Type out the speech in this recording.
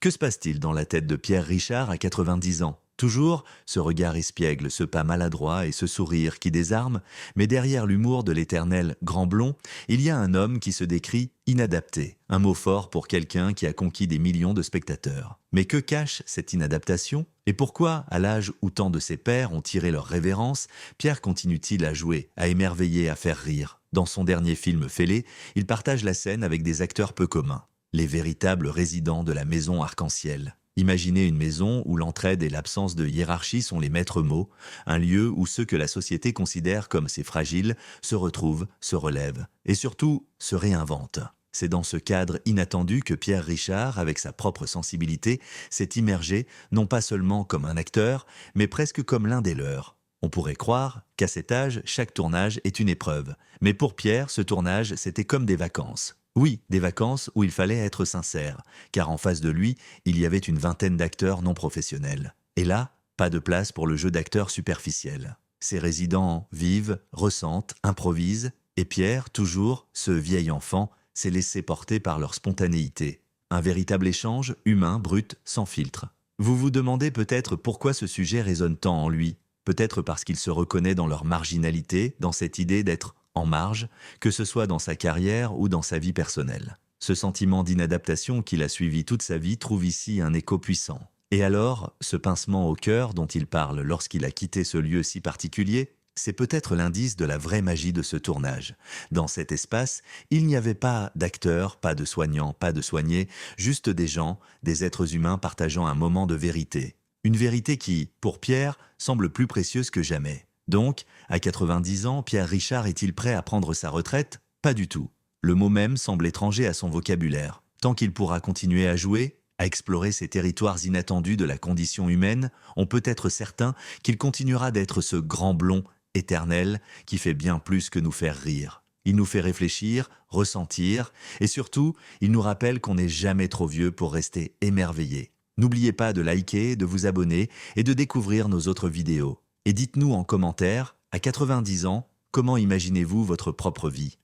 Que se passe-t-il dans la tête de Pierre Richard à 90 ans? Toujours ce regard espiègle, ce pas maladroit et ce sourire qui désarme, mais derrière l'humour de l'éternel grand blond, il y a un homme qui se décrit inadapté, un mot fort pour quelqu'un qui a conquis des millions de spectateurs. Mais que cache cette inadaptation? Et pourquoi, à l'âge où tant de ses pairs ont tiré leur révérence, Pierre continue-t-il à jouer, à émerveiller, à faire rire? Dans son dernier film Fêlé, il partage la scène avec des acteurs peu communs, les véritables résidents de la maison arc-en-ciel. Imaginez une maison où l'entraide et l'absence de hiérarchie sont les maîtres mots, un lieu où ceux que la société considère comme ses fragiles se retrouvent, se relèvent et surtout se réinventent. C'est dans ce cadre inattendu que Pierre Richard, avec sa propre sensibilité, s'est immergé non pas seulement comme un acteur, mais presque comme l'un des leurs. On pourrait croire qu'à cet âge, chaque tournage est une épreuve. Mais pour Pierre, ce tournage, c'était comme des vacances. Oui, des vacances où il fallait être sincère, car en face de lui, il y avait une vingtaine d'acteurs non professionnels. Et là, pas de place pour le jeu d'acteur superficiel. Ces résidents vivent, ressentent, improvisent, et Pierre, toujours, ce vieil enfant, s'est laissé porter par leur spontanéité. Un véritable échange, humain, brut, sans filtre. Vous vous demandez peut-être pourquoi ce sujet résonne tant en lui. Peut-être parce qu'il se reconnaît dans leur marginalité, dans cette idée d'être en marge, que ce soit dans sa carrière ou dans sa vie personnelle. Ce sentiment d'inadaptation qu'il a suivi toute sa vie trouve ici un écho puissant. Et alors, ce pincement au cœur dont il parle lorsqu'il a quitté ce lieu si particulier, c'est peut-être l'indice de la vraie magie de ce tournage. Dans cet espace, il n'y avait pas d'acteurs, pas de soignants, pas de soignés, juste des gens, des êtres humains partageant un moment de vérité. Une vérité qui, pour Pierre, semble plus précieuse que jamais. Donc, à 90 ans, Pierre Richard est-il prêt à prendre sa retraite? Pas du tout. Le mot même semble étranger à son vocabulaire. Tant qu'il pourra continuer à jouer, à explorer ces territoires inattendus de la condition humaine, on peut être certain qu'il continuera d'être ce grand blond éternel qui fait bien plus que nous faire rire. Il nous fait réfléchir, ressentir, et surtout, il nous rappelle qu'on n'est jamais trop vieux pour rester émerveillé. N'oubliez pas de liker, de vous abonner et de découvrir nos autres vidéos. Et dites-nous en commentaire, à 90 ans, comment imaginez-vous votre propre vie?